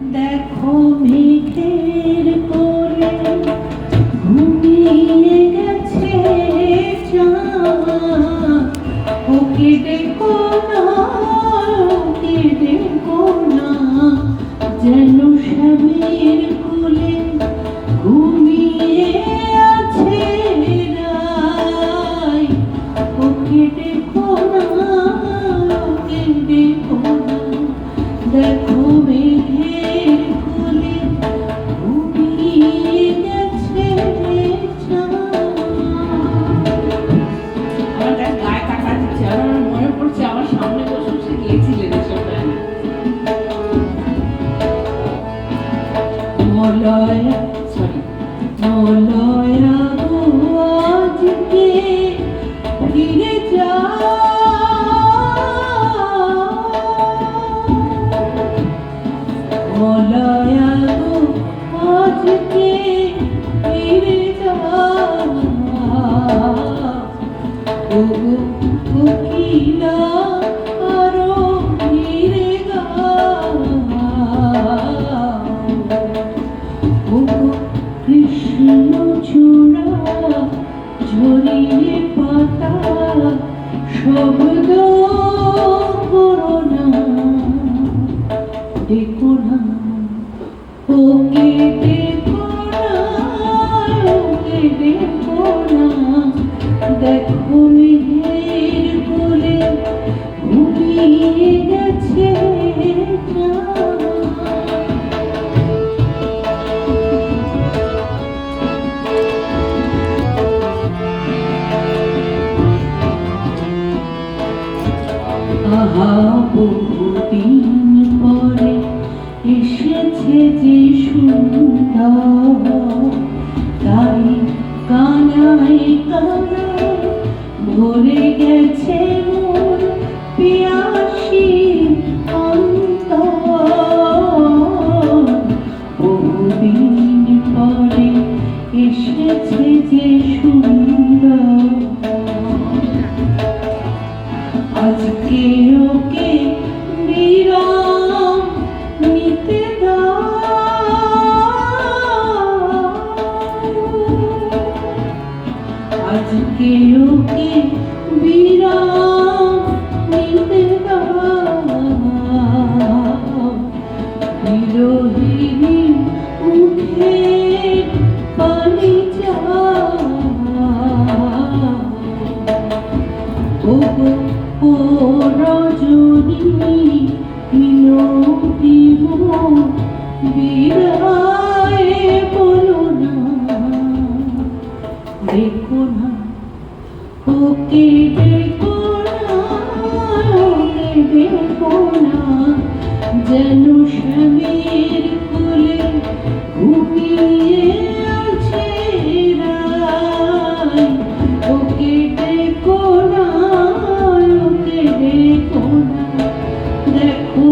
দেখো মেঘের কোলে ঘুমিয়ে গেছে চাঁদ, ওকে দেখো না, ওকে দেখো না, যেন স্বামীর কোলে ঘুমিয়ে আছে রাই। ওকে দেখো না, ওকে দেখো না, দেখো মেঘের কোলে ঘুমিয়ে গেছে চাঁদ। আমার গায়ে কাটা দিচ্ছে, আর আমার মনে পড়ছে আমার সামনে বসে বসে গিয়েছিলেন এসব গান। মলয়া সরি, মলয়া গো আজকে ফিরে যা, মলয়া গো আজকে ফিরে যা, ওগো কোকিলা আরো ফিরে গা, ওগো কৃষ্ণ চূড়া ঝরিয়ে পাতা শব্দ করো না, দেখো না, ওকে দেখো না, ওকে দেখো না, দেখো মেঘের কোলে ঘুমিয়ে গেছে চাঁদ। আহা বহুদিন পরে এসেছে যে সুন্দর, তাই কানায় কানায় ভরে গেছে মোর পিয়াসী অন্তর। বহুদিন পরে এসেছে যে সুন্দর, আজকে ওকে বিরাম নিতে দাও, আজকে ওকে বিরাম নিতে দাও, বিরোহিনী মুখের পানি যাও, ওগো ও রজনী মিনতি মোর বিদায় বলো না, দেখো না, ওকে দেখো না, ওকে দেখো না, যেন স্বামীর কোলে ঘুমিয়ে আছে রাই। ওকে দেখো না, ওকে দেখো না, দেখো